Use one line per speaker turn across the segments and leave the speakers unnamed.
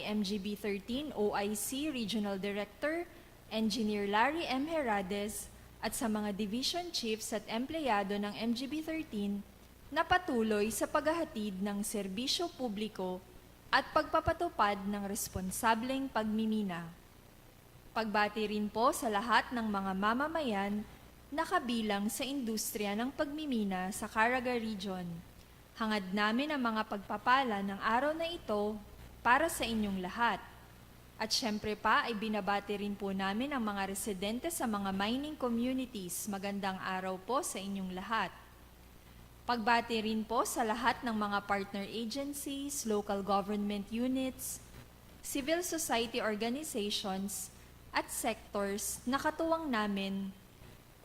MGB 13 OIC Regional Director, Engineer Larry M. Herades, at sa mga Division Chiefs at empleyado ng MGB 13 na patuloy sa paghahatid ng serbisyo publiko at pagpapatupad ng responsableng pagmimina. Pagbati rin po sa lahat ng mga mamamayan na kabilang sa industriya ng pagmimina sa Caraga Region. Hangad namin ang mga pagpapala ng araw na ito para sa inyong lahat. At syempre pa ay binabati rin po namin ang mga residente sa mga mining communities. Magandang araw po sa inyong lahat. Pagbati rin po sa lahat ng mga partner agencies, local government units, civil society organizations, at sectors na katuwang namin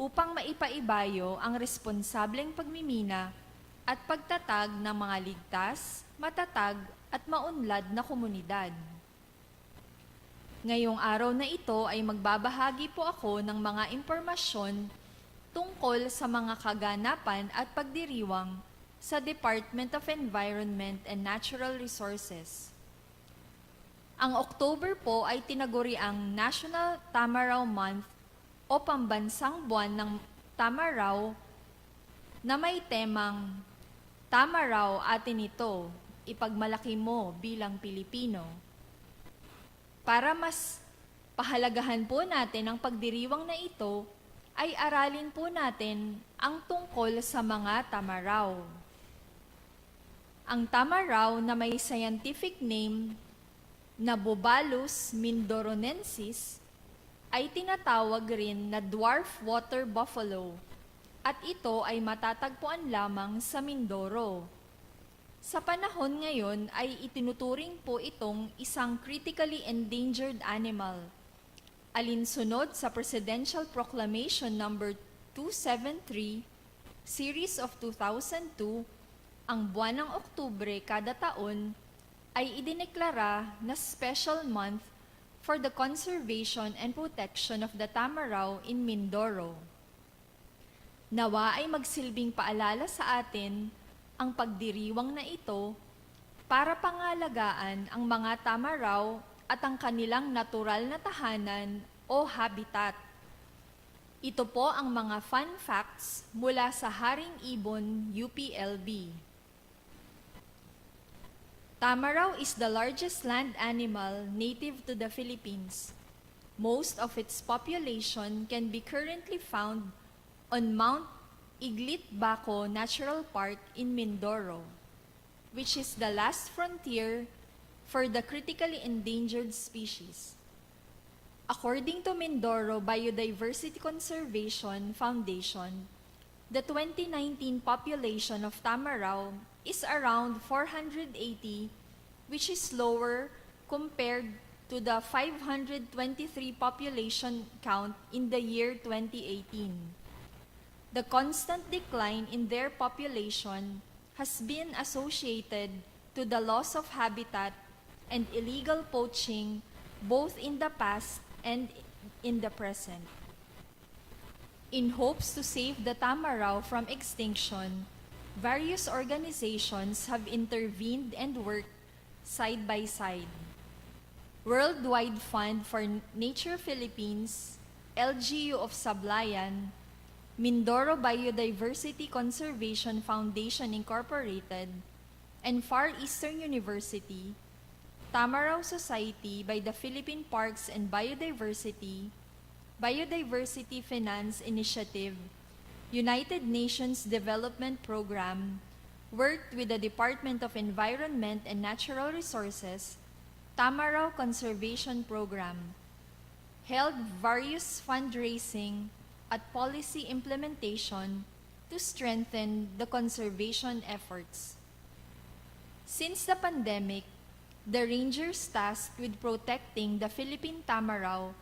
upang maipaibayo ang responsableng pagmimina at pagtatag ng mga ligtas, matatag at maunlad na komunidad. Ngayong araw na ito ay magbabahagi po ako ng mga impormasyon tungkol sa mga kaganapan at pagdiriwang sa Department of Environment and Natural Resources. Ang October po ay tinaguriang National Tamaraw Month o pambansang buwan ng tamaraw na may temang Tamaraw atin ito, ipagmalaki mo bilang Pilipino. Para mas pahalagahan po natin ang pagdiriwang na ito, ay aralin po natin ang tungkol sa mga tamaraw. Ang tamaraw na may scientific name na Bobalus mindoronensis ay tinatawag rin na dwarf water buffalo at ito ay matatagpuan lamang sa Mindoro. Sa panahon ngayon ay itinuturing po itong isang critically endangered animal. Alinsunod sa Presidential Proclamation No. 273, Series of 2002, ang buwan ng Oktubre kada taon ay idineklara na special month for the conservation and protection of the tamaraw in Mindoro. Nawa ay magsilbing paalala sa atin ang pagdiriwang na ito para pangalagaan ang mga tamaraw at ang kanilang natural na tahanan o habitat. Ito po ang mga fun facts mula sa Haring Ibon, UPLB. Tamaraw is the largest land animal native to the Philippines. Most of its population can be currently found on Mount Iglitbaco Natural Park in Mindoro, which is the last frontier for the critically endangered species. According to Mindoro Biodiversity Conservation Foundation, the 2019 population of tamaraw is around 480, which is lower compared to the 523 population count in the year 2018. The constant decline in their population has been associated to the loss of habitat and illegal poaching both in the past and in the present. In hopes to save the tamaraw from extinction, various organizations have intervened and worked side by side. Worldwide Fund for Nature Philippines, LGU of Sablayan, Mindoro Biodiversity Conservation Foundation Incorporated, and Far Eastern University, Tamaraw Society by the Philippine Parks and Biodiversity, Biodiversity Finance Initiative, United Nations Development Program, worked with the Department of Environment and Natural Resources, Tamaraw Conservation Program, held various fundraising at policy implementation to strengthen the conservation efforts. Since the pandemic, the rangers tasked with protecting the Philippine tamaraw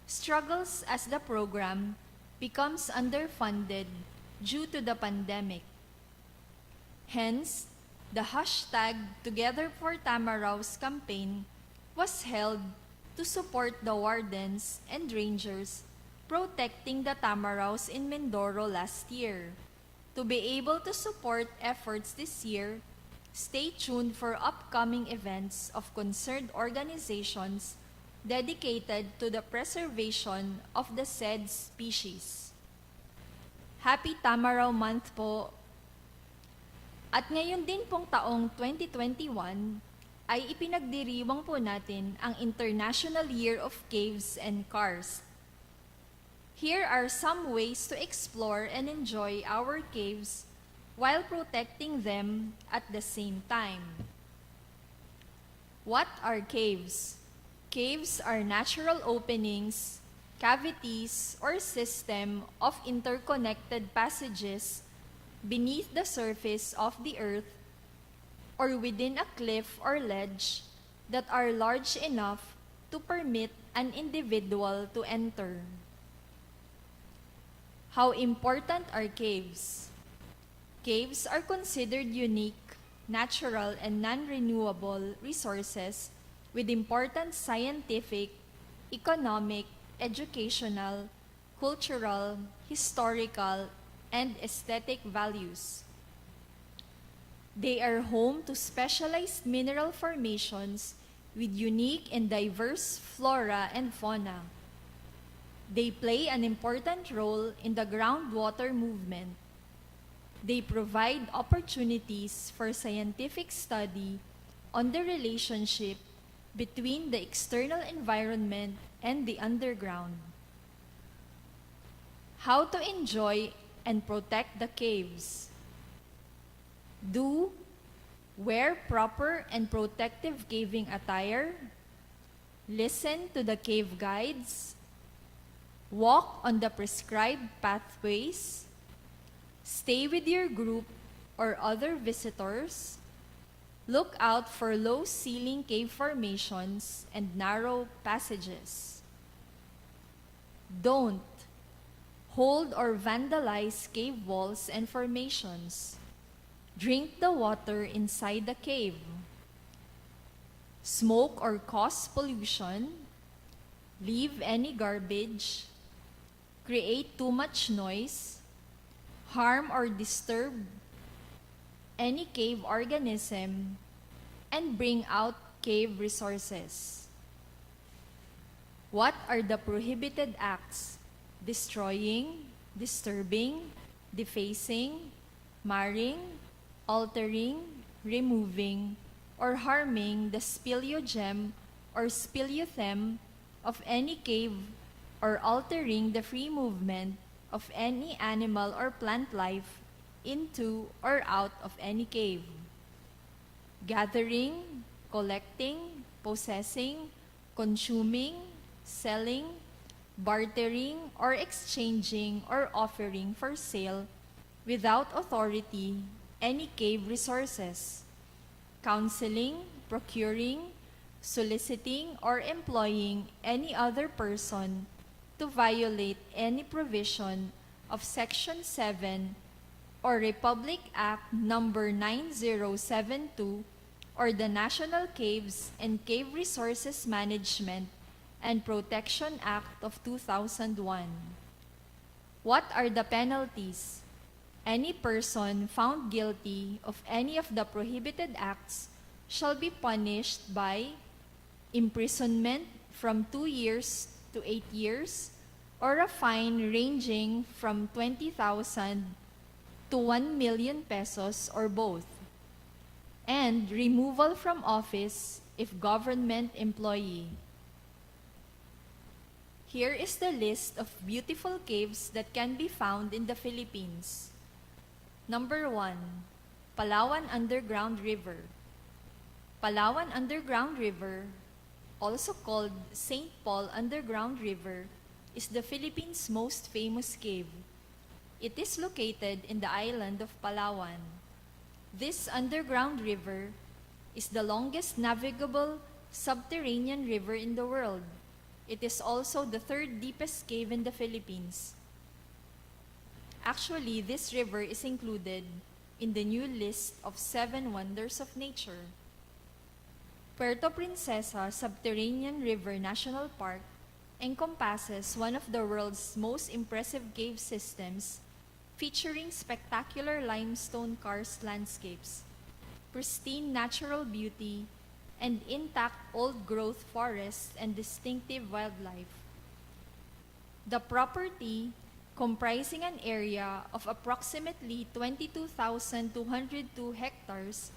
struggles as the program becomes underfunded due to the pandemic. Hence, the hashtag Together for Tamaraws campaign was held to support the wardens and rangers protecting the tamaraws in Mindoro last year. To be able to support efforts this year, Stay tuned for upcoming events of concerned organizations dedicated to the preservation of the said species. Happy Tamaraw Month po! At ngayon din pong taong 2021 ay ipinagdiriwang po natin ang International Year of Caves and Karst. Here are some ways to explore and enjoy our caves while protecting them at the same time. What are caves? Caves are natural openings, cavities, or system of interconnected passages beneath the surface of the earth or within a cliff or ledge that are large enough to permit an individual to enter. How important are caves? Caves are considered unique, natural, and non-renewable resources with important scientific, economic, educational, cultural, historical, and aesthetic values. They are home to specialized mineral formations with unique and diverse flora and fauna. They play an important role in the groundwater movement. They provide opportunities for scientific study on the relationship between the external environment and the underground. How to enjoy and protect the caves. Do, wear proper and protective caving attire. Listen to the cave guides. Walk on the prescribed pathways. Stay with your group or other visitors. Look out for low-ceiling cave formations and narrow passages. Don't hold or vandalize cave walls and formations. Drink the water inside the cave. Smoke or cause pollution. Leave any garbage. Create too much noise. Harm or disturb any cave organism, and bring out cave resources. What are the prohibited acts? Destroying, disturbing, defacing, marring, altering, removing, or harming the speleogem or speleothem of any cave, or altering the free movement of any animal or plant life into or out of any cave. Gathering, collecting, possessing, consuming, selling, bartering, or exchanging or offering for sale without authority any cave resources. Counseling, procuring, soliciting, or employing any other person to violate any provision of Section 7 or Republic Act Number 9072 or the National Caves and Cave Resources Management and Protection Act of 2001. What are the penalties? Any person found guilty of any of the prohibited acts shall be punished by imprisonment from 2 years to 8 years, or a fine ranging from 20,000 to 1 million pesos or both, and removal from office if government employee. Here is the list of beautiful caves that can be found in the Philippines. Number 1, Palawan Underground River. Palawan Underground River, also called St. Paul Underground River, is the Philippines' most famous cave. It is located in the island of Palawan. This underground river is the longest navigable subterranean river in the world. It is also the third deepest cave in the Philippines. Actually, this river is included in the new list of 7 wonders of nature. Puerto Princesa Subterranean River National Park encompasses one of the world's most impressive cave systems, featuring spectacular limestone karst landscapes. pristine natural beauty, and intact old-growth forests and distinctive wildlife. The property, comprising an area of approximately 22,202 hectares,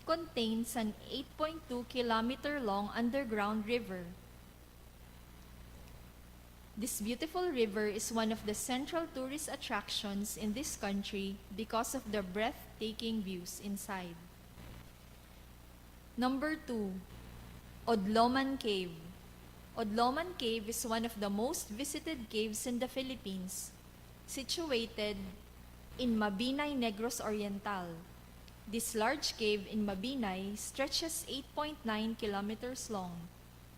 contains an 8.2-kilometer-long underground river. This beautiful river is one of the central tourist attractions in this country because of the breathtaking views inside. Number 2, Odloman Cave. Odloman Cave is one of the most visited caves in the Philippines, situated in Mabinay, Negros Oriental. This large cave in Mabinay stretches 8.9 kilometers long.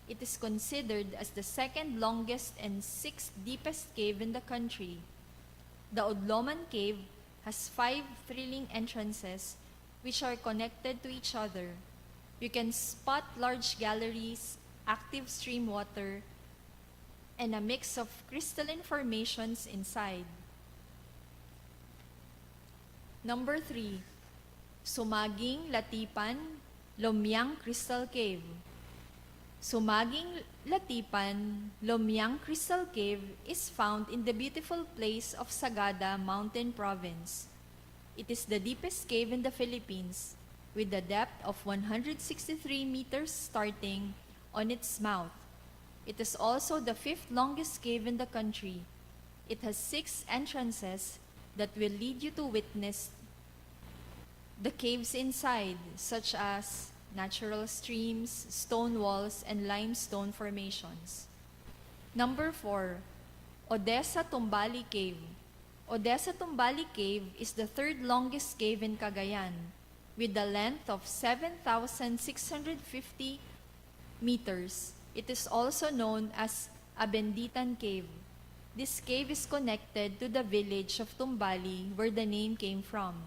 It is considered as the second longest and sixth deepest cave in the country. The Odloman Cave has 5 thrilling entrances which are connected to each other. You can spot large galleries, active stream water, and a mix of crystalline formations inside. Number 3, Sumaging Latipan Lomyang Crystal Cave. Sumaging Latipan Lomyang Crystal Cave is found in the beautiful place of Sagada Mountain Province. It is the deepest cave in the Philippines, with a depth of 163 meters starting on its mouth. It is also the 5th longest cave in the country. It has 6 entrances that will lead you to witness the caves inside, such as natural streams, stone walls, and limestone formations. Number 4, Odessa Tumbali Cave. Odessa Tumbali Cave is the 3rd longest cave in Cagayan, with a length of 7,650 meters. It is also known as Abenditan Cave. This cave is connected to the village of Tumbali, where the name came from.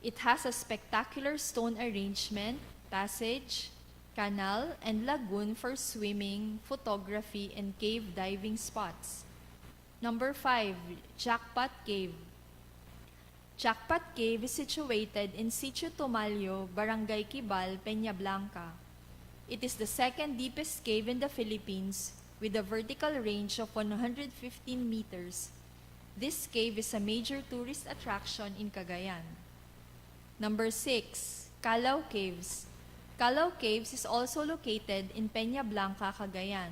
It has a spectacular stone arrangement, passage, canal, and lagoon for swimming, photography, and cave diving spots. Number 5, Jackpot Cave. Jackpot Cave is situated in Sitio Tomalyo, Barangay Kibal, Peña Blanca. It is the 2nd deepest cave in the Philippines, with a vertical range of 115 meters. This cave is a major tourist attraction in Cagayan. Number 6, Calao Caves. Calao Caves is also located in Peña Blanca, Cagayan.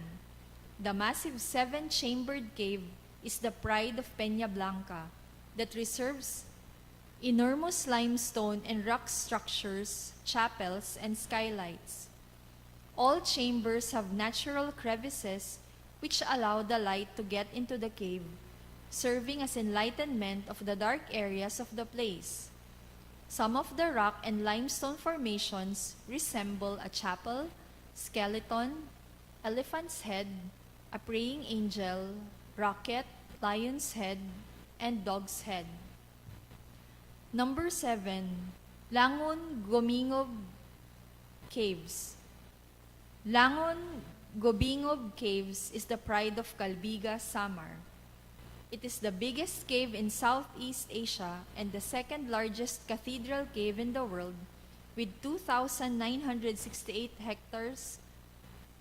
The massive 7-chambered cave is the pride of Peña Blanca that reserves enormous limestone and rock structures, chapels, and skylights. All chambers have natural crevices which allow the light to get into the cave, serving as enlightenment of the dark areas of the place. Some of the rock and limestone formations resemble a chapel, skeleton, elephant's head, a praying angel, rocket, lion's head, and dog's head. Number 7, Langon Gomingob Caves. Langon Gobingob Caves is the pride of Calbiga, Samar. It is the biggest cave in Southeast Asia and the 2nd largest cathedral cave in the world, with 2,968 hectares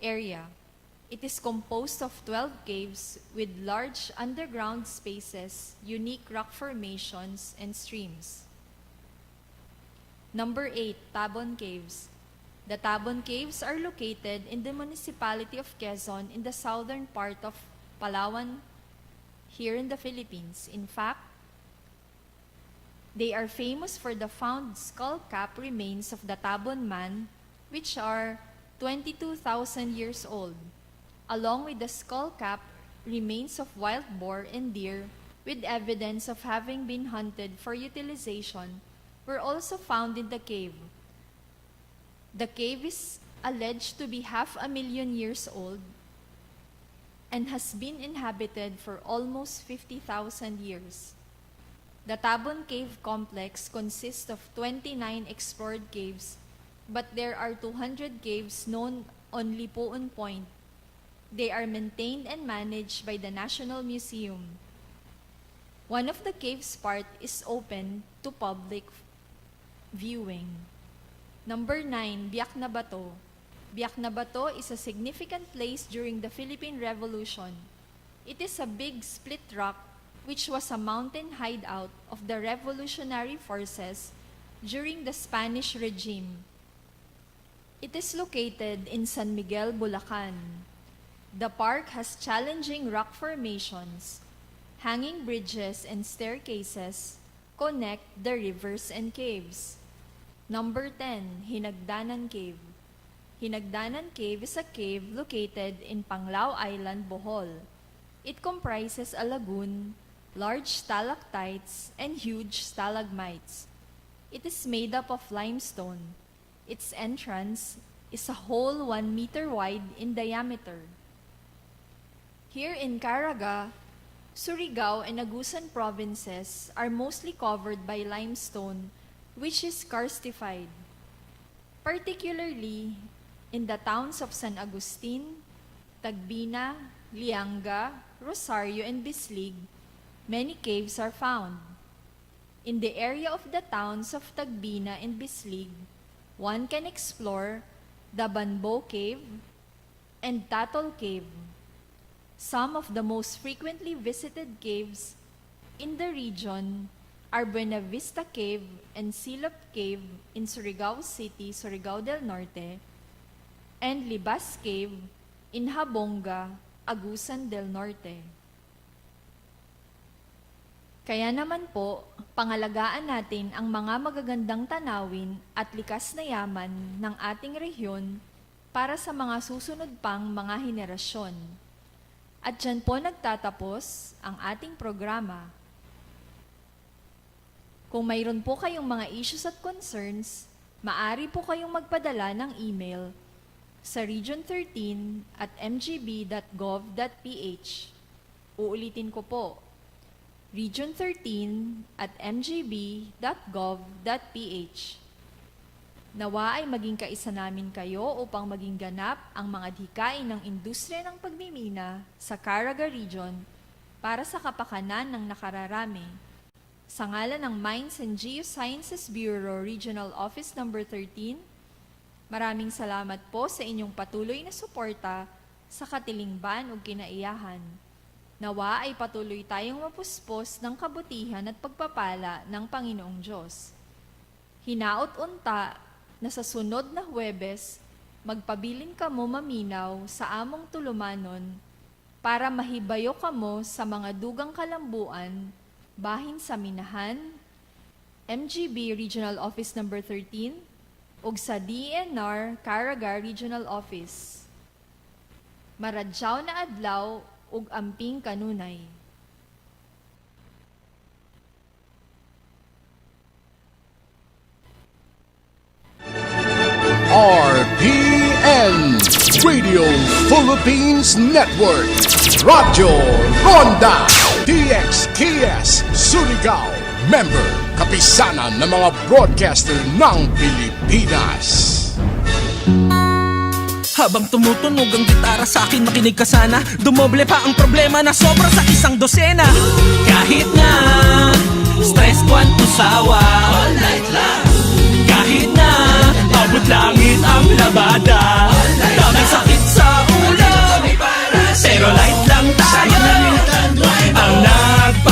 area. It is composed of 12 caves with large underground spaces, unique rock formations, and streams. Number 8, Tabon Caves. The Tabon Caves are located in the municipality of Quezon in the southern part of Palawan, here in the Philippines. In fact, they are famous for the found skull cap remains of the Tabon man, which are 22,000 years old, along with the skull cap remains of wild boar and deer with evidence of having been hunted for utilization were also found in the cave. The cave is alleged to be 500,000 years old and has been inhabited for almost 50,000 years. The Tabon Cave Complex consists of 29 explored caves, but there are 200 caves known on Lipuon Point. They are maintained and managed by the National Museum. One of the caves' part is open to public viewing. Number 9, Biak na Bato. Biak na Bato is a significant place during the Philippine Revolution. It is a big split rock which was a mountain hideout of the revolutionary forces during the Spanish regime. It is located in San Miguel, Bulacan. The park has challenging rock formations. Hanging bridges and staircases connect the rivers and caves. Number 10, Hinagdanan Cave. Hinagdanan Cave is a cave located in Panglao Island, Bohol. It comprises a lagoon, large stalactites, and huge stalagmites. It is made up of limestone. Its entrance is a hole 1 meter wide in diameter. Here in Caraga, Surigao and Agusan provinces are mostly covered by limestone, which is karstified. Particularly in the towns of San Agustin, Tagbina, Lianga, Rosario, and Bislig, many caves are found. In the area of the towns of Tagbina and Bislig, one can explore the Banbo Cave and Tatol Cave. Some of the most frequently visited caves in the region are Buena Vista Cave and Silop Cave in Surigao City, Surigao del Norte, and Libas Cave in Habonga, Agusan del Norte. Kaya naman po, pangalagaan natin ang mga magagandang tanawin at likas na yaman ng ating rehiyon para sa mga susunod pang mga henerasyon. At dyan po nagtatapos ang ating programa. Kung mayroon po kayong mga issues at concerns, maaari po kayong magpadala ng email sa region13@mgb.gov.ph. Uulitin ko po, region13@mgb.gov.ph. Nawa ay maging kaisa namin kayo upang maging ganap ang mga adhikain ng industriya ng pagmimina sa Caraga Region para sa kapakanan ng nakararami. Sa ngalan ng Mines and Geosciences Bureau Regional Office No. 13, maraming salamat po sa inyong patuloy na suporta sa Katilingban ug Kinaiyahan. Nawa ay patuloy tayong mapuspos ng kabutihan at pagpapala ng Panginoong Diyos. Hinaot unta na sa sunod na Huwebes, magpabilin kamo maminaw sa among tulumanon para mahibayo kamo sa mga dugang kalambuan bahin sa Minahan, MGB Regional Office No. 13, ug sa DNR Caraga Regional Office. Maradyaw na adlaw ug amping kanunay.
RPN Radio Philippines Network, Radyo Ronda DXKS Surigao, member kapisanan ng mga broadcaster ng Pilipinas.
Habang tumutunog ang gitara sa akin, makinig ka sana. Dumoble pa ang problema na sobra sa isang dosena. Kahit na stress ko ang tusawa, all night lang. Kahit na abot langit ang labada,